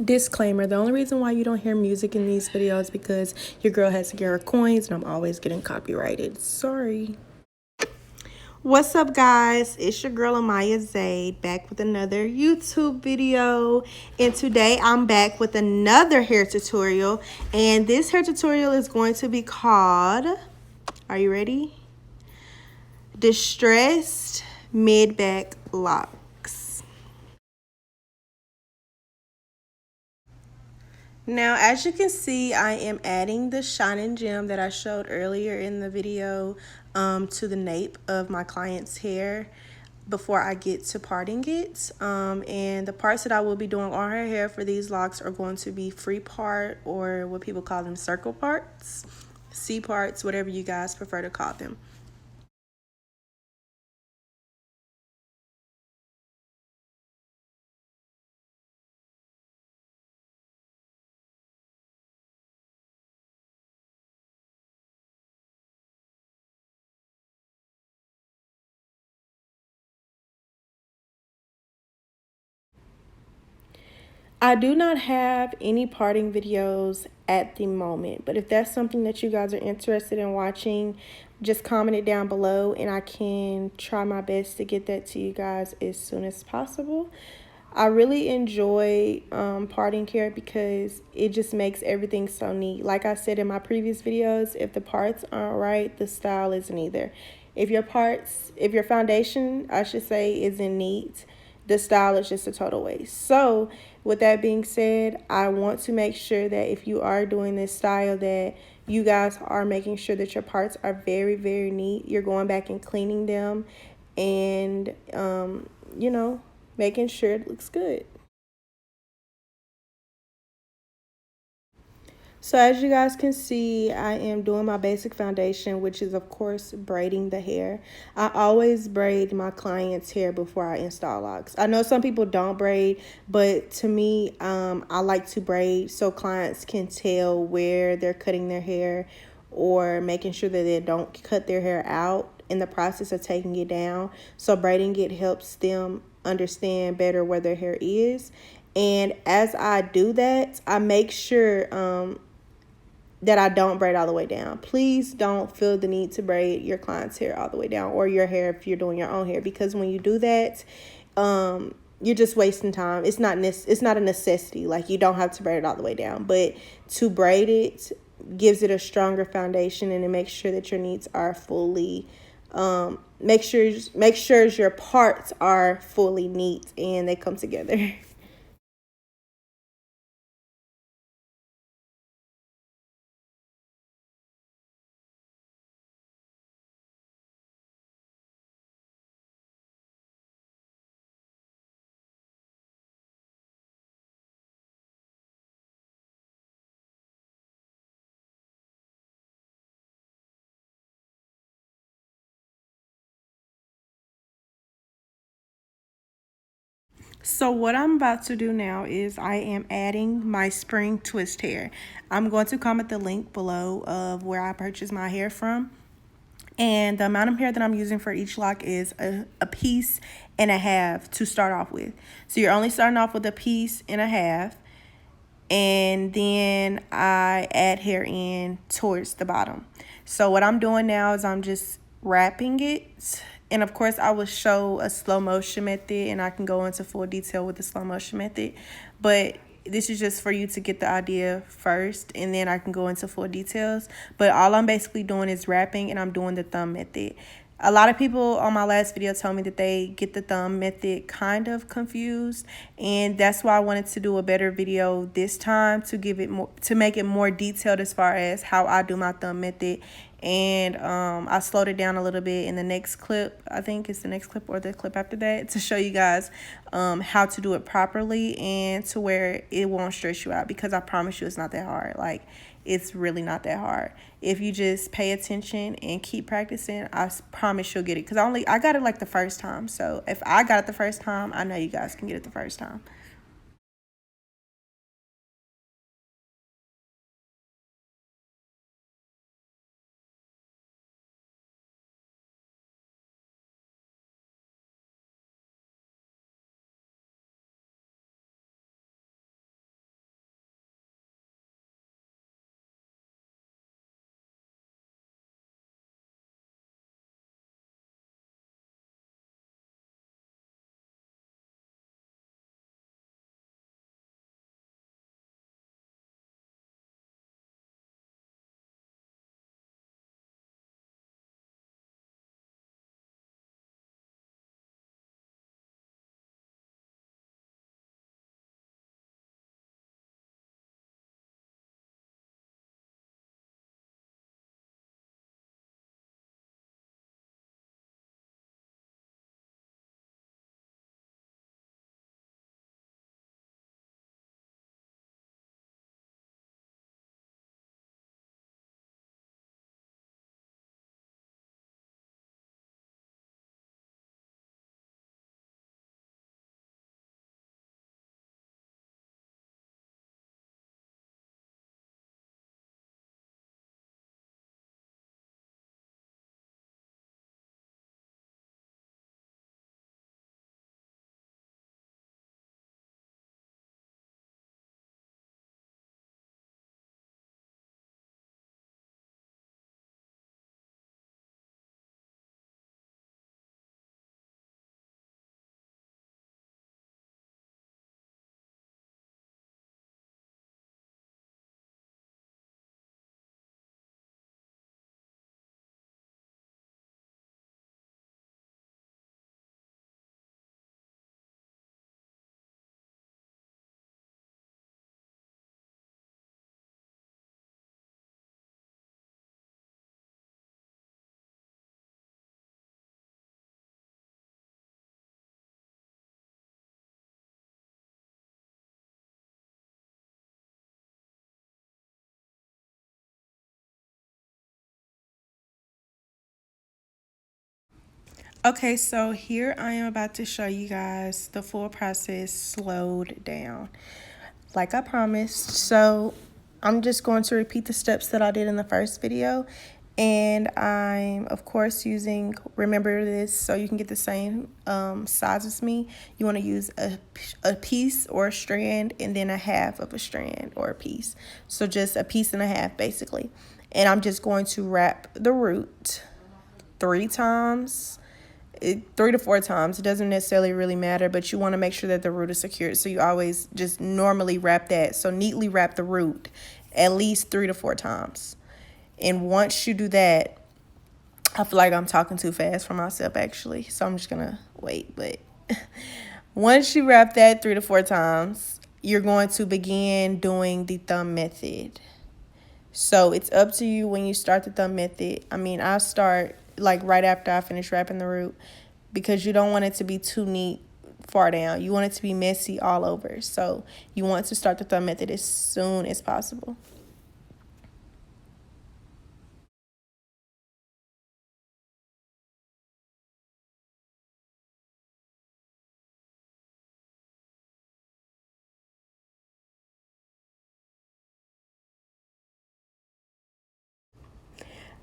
Disclaimer, the only reason why you don't hear music in these videos is because your girl has to get her coins and I'm always getting copyrighted. Sorry. What's up, guys? It's your girl Amaya Zayd back with another YouTube video, and today I'm back with another hair tutorial, and this hair tutorial is going to be called, are you ready? Distressed Mid-Back Locs. Now, as you can see, I am adding the shining gem that I showed earlier in the video to the nape of my client's hair before I get to parting it. And the parts that I will be doing on her hair for these locks are going to be free part, or what people call them circle parts, C parts, whatever you guys prefer to call them. I do not have any parting videos at the moment, but if that's something that you guys are interested in watching, just comment it down below and I can try my best to get that to you guys as soon as possible. I really enjoy parting hair because it just makes everything so neat. Like I said in my previous videos, if the parts aren't right, the style isn't either. If your foundation, I should say, isn't neat, the style is just a total waste. So with that being said, I want to make sure that if you are doing this style, that you guys are making sure that your parts are very, very neat. You're going back and cleaning them and, you know, making sure it looks good. So as you guys can see, I am doing my basic foundation, which is of course braiding the hair. I always braid my clients' hair before I install locks. I know some people don't braid, but to me, I like to braid so clients can tell where they're cutting their hair, or making sure that they don't cut their hair out in the process of taking it down. So braiding it helps them understand better where their hair is. And as I do that, I make sure that I don't braid all the way down. Please don't feel the need to braid your client's hair all the way down, or your hair if you're doing your own hair, because when you do that, you're just wasting time. It's not a necessity. Like, you don't have to braid it all the way down, but to braid it gives it a stronger foundation, and it makes sure that your needs are fully make sure your parts are fully neat and they come together. So what I'm about to do now is I am adding my spring twist hair. I'm going to comment the link below of where I purchased my hair from. And the amount of hair that I'm using for each lock is a piece and a half to start off with. So you're only starting off with a piece and a half. And then I add hair in towards the bottom. So what I'm doing now is I'm just wrapping it, and of course I will show a slow motion method, and I can go into full detail with the slow motion method, but this is just for you to get the idea first, and then I can go into full details. But all I'm basically doing is wrapping, and I'm doing the thumb method. A lot of people on my last video told me that they get the thumb method kind of confused, and that's why I wanted to do a better video this time to give it more, to make it more detailed as far as how I do my thumb method. And I slowed it down a little bit in the next clip. I think it's the next clip or the clip after that, to show you guys how to do it properly and to where it won't stress you out, because I promise you it's not that hard. Like, it's really not that hard. If you just pay attention and keep practicing, I promise you'll get it. Because I got it like the first time. So if I got it the first time, I know you guys can get it the first time. Okay, so here I am about to show you guys the full process slowed down, like I promised. So I'm just going to repeat the steps that I did in the first video. And I'm, of course, using, remember this, so you can get the same size as me. You want to use a piece or a strand and then a half of a strand or a piece. So just a piece and a half, basically. And I'm just going to wrap the root 3 times. 3 to 4 times. It doesn't necessarily really matter, but you want to make sure that the root is secured. So you always just normally wrap that. So neatly wrap the root at least 3 to 4 times. And once you do that, I feel like I'm talking too fast for myself actually. So I'm just gonna wait. But once you wrap that 3 to 4 times, you're going to begin doing the thumb method. So it's up to you when you start the thumb method. I mean, I start like right after I finish wrapping the root because you don't want it to be too neat far down. You want it to be messy all over. So you want to start the thumb method as soon as possible.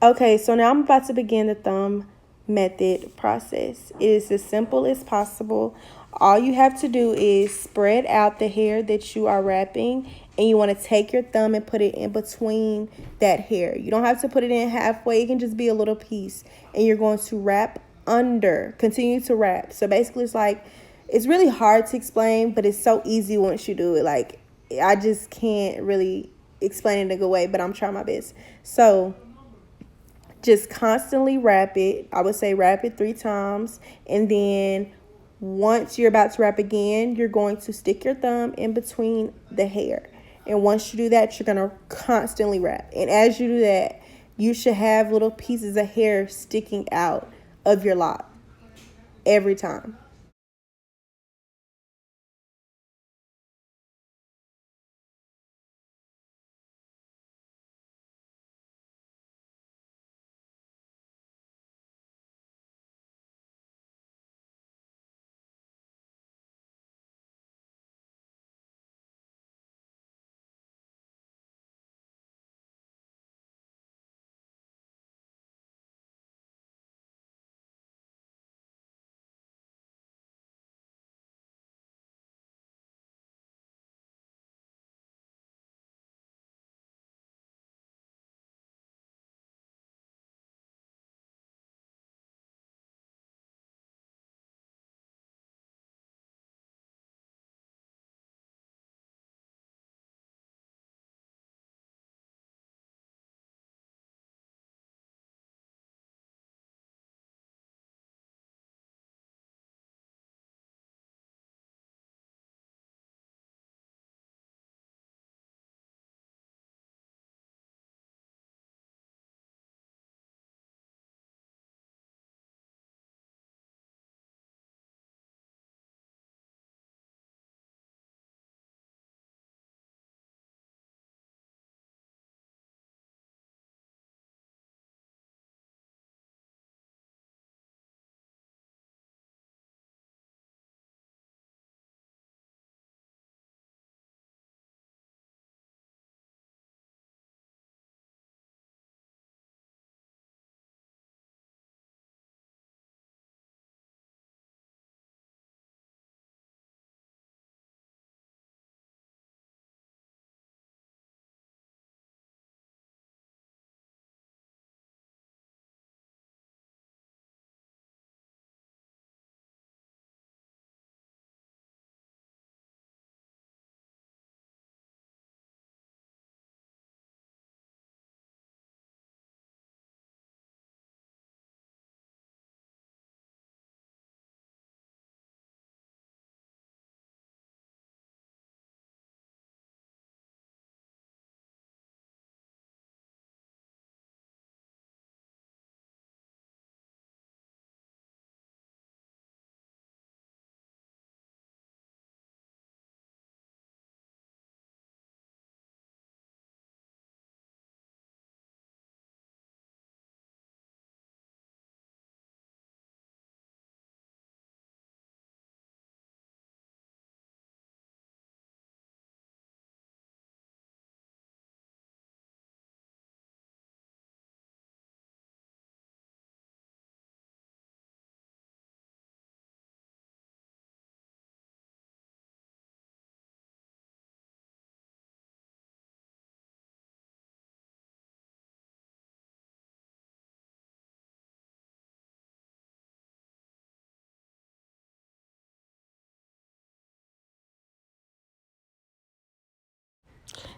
Okay, so now I'm about to begin the thumb method process. It is as simple as possible. All you have to do is spread out the hair that you are wrapping, and you want to take your thumb and put it in between that hair. You don't have to put it in halfway. It can just be a little piece, and you're going to wrap under. Continue to wrap. So basically it's like, it's really hard to explain, but it's so easy once you do it. Like, I just can't really explain it in a good way, but I'm trying my best. So just constantly wrap it. I would say wrap it 3 times. And then once you're about to wrap again, you're going to stick your thumb in between the hair. And once you do that, you're going to constantly wrap. And as you do that, you should have little pieces of hair sticking out of your lock every time.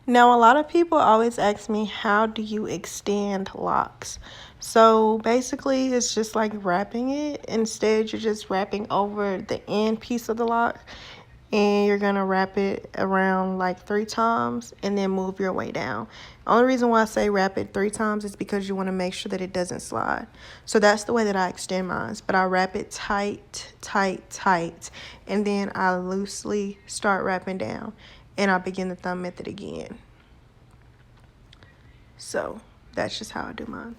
Now, a lot of people always ask me, how do you extend locks? So basically, it's just like wrapping it. Instead, you're just wrapping over the end piece of the lock, and you're gonna wrap it around like 3 times and then move your way down. Only reason why I say wrap it 3 times is because you want to make sure that it doesn't slide. So that's the way that I extend mine. But I wrap it tight, tight, tight, and then I loosely start wrapping down, and I begin the thumb method again. So that's just how I do mine.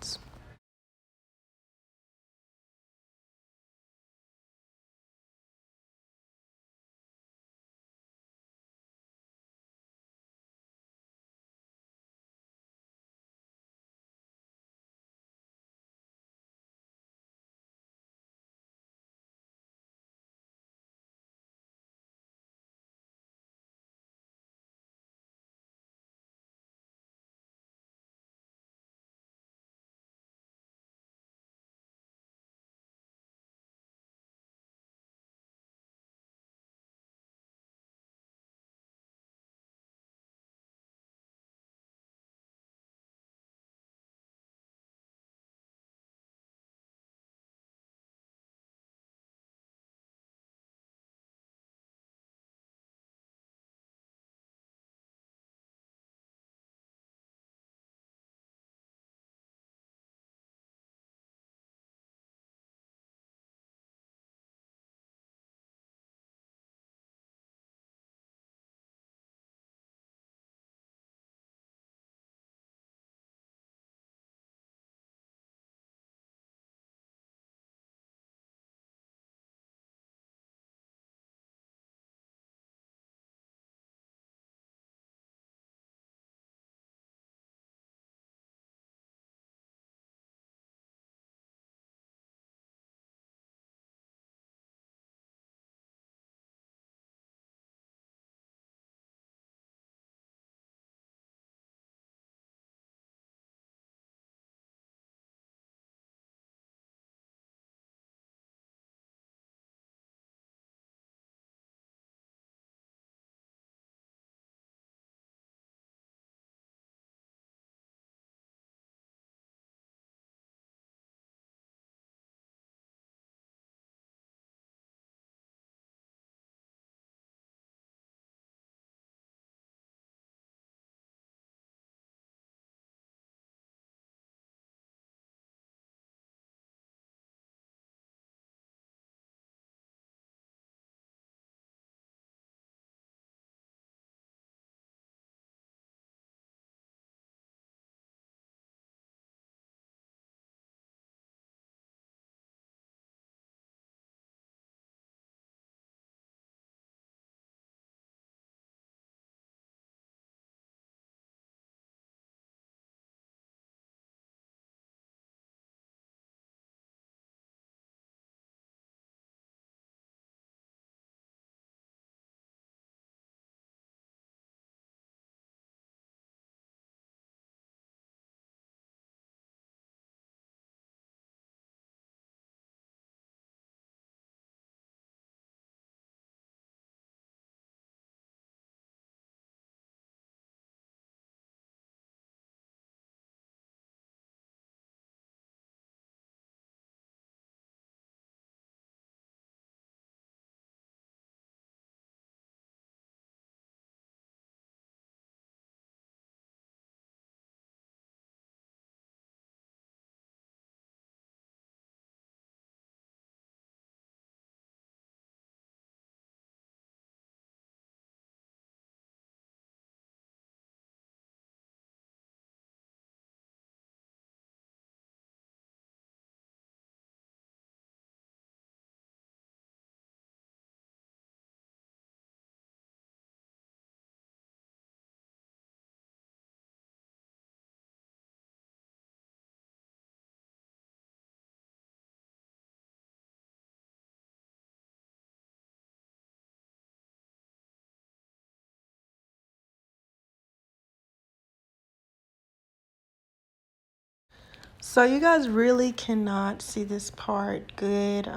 So you guys really cannot see this part good.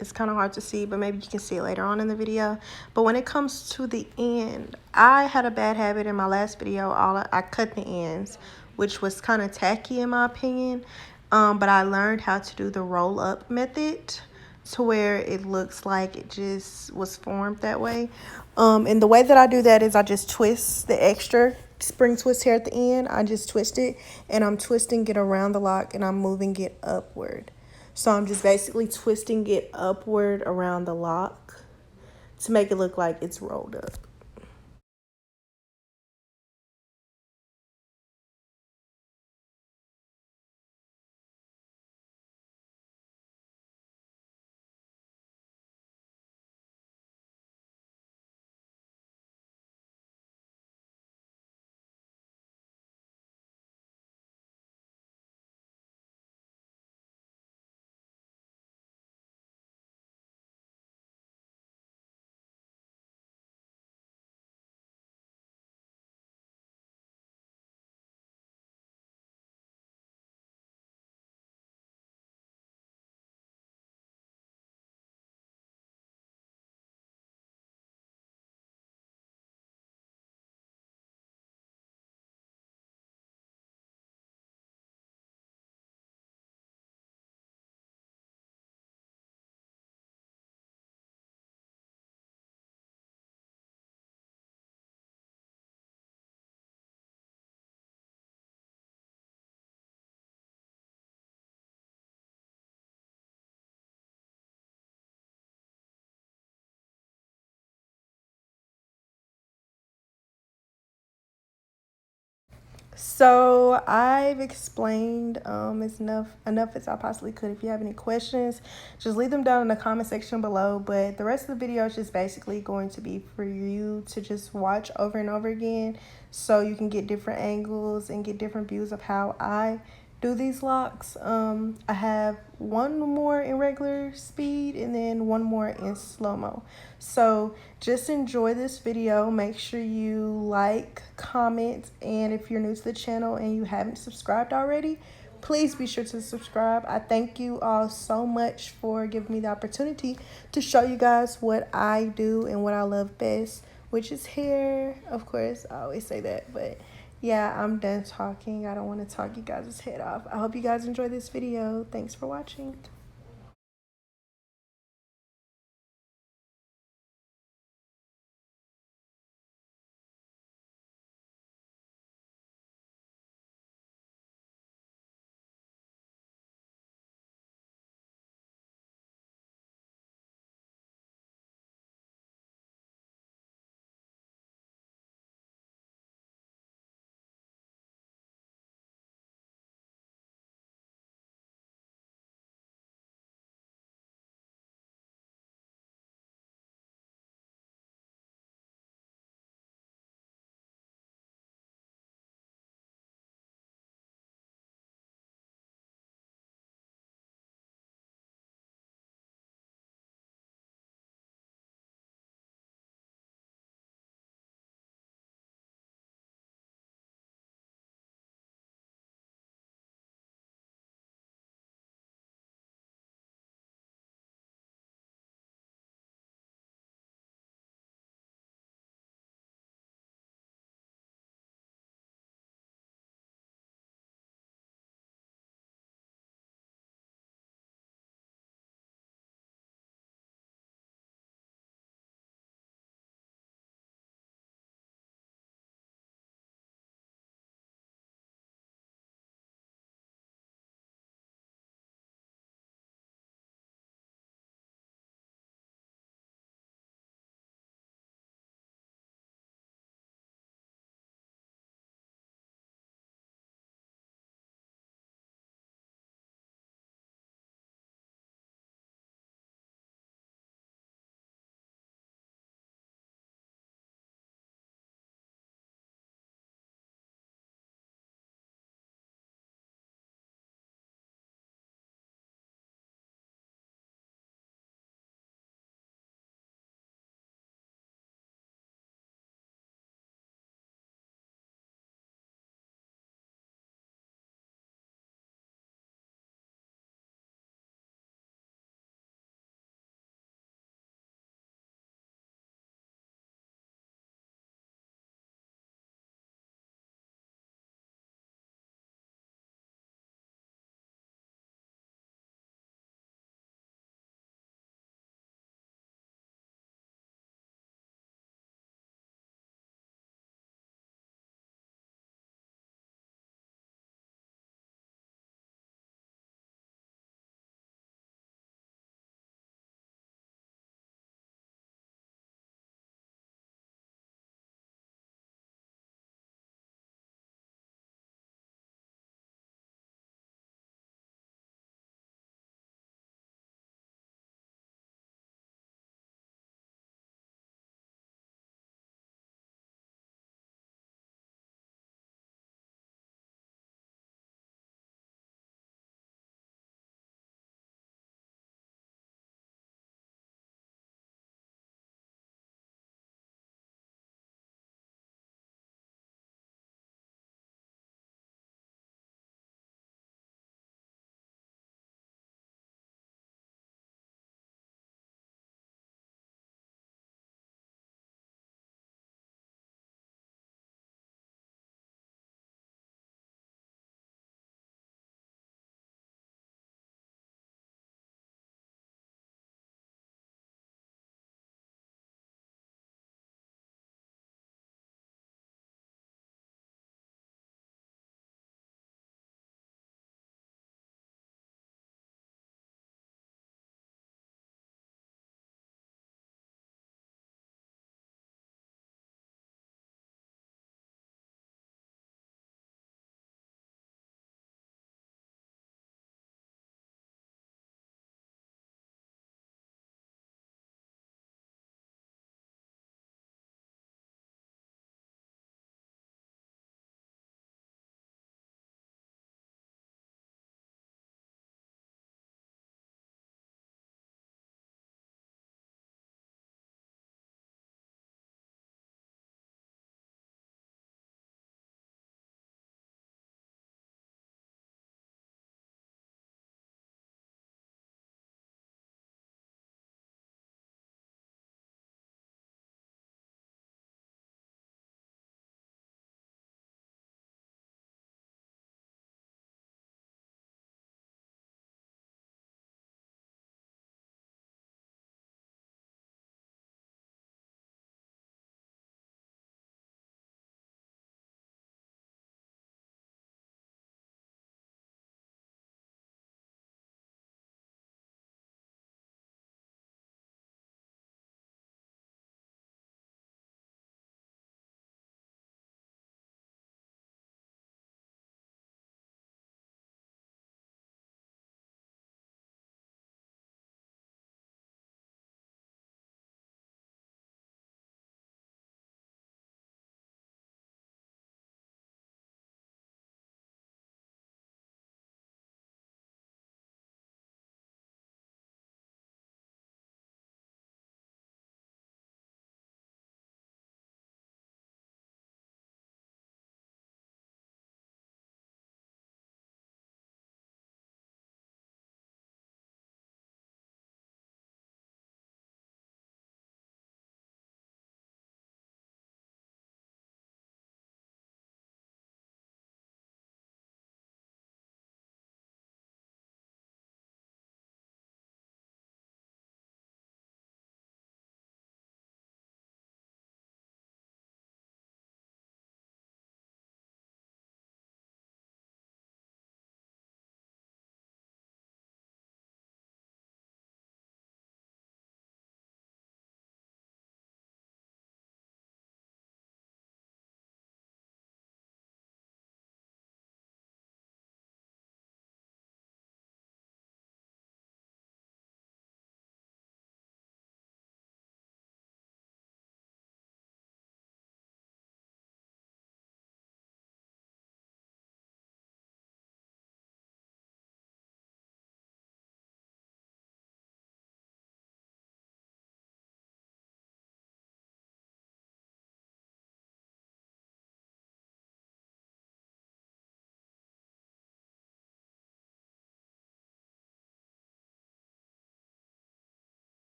It's kind of hard to see, but maybe you can see it later on in the video. But when it comes to the end, I had a bad habit in my last video. I cut the ends, which was kind of tacky in my opinion. But I learned how to do the roll up method to where it looks like it just was formed that way. And the way that I do that is I just twist the extra spring twist hair at the end. I just twist it, and I'm twisting it around the lock, and I'm moving it upward. So I'm just basically twisting it upward around the lock to make it look like it's rolled up. So I've explained enough as I possibly could. If you have any questions, just leave them down in the comment section below. But the rest of the video is just basically going to be for you to just watch over and over again, so you can get different angles and get different views of how I do these locks. I have one more in regular speed and then one more in slow-mo. So just enjoy this video. Make sure you like, comment, and if you're new to the channel and you haven't subscribed already, please be sure to subscribe. I thank you all so much for giving me the opportunity to show you guys what I do and what I love best, which is hair. Of course, I always say that, but yeah, I'm done talking. I don't want to talk you guys' head off. I hope you guys enjoy this video. Thanks for watching.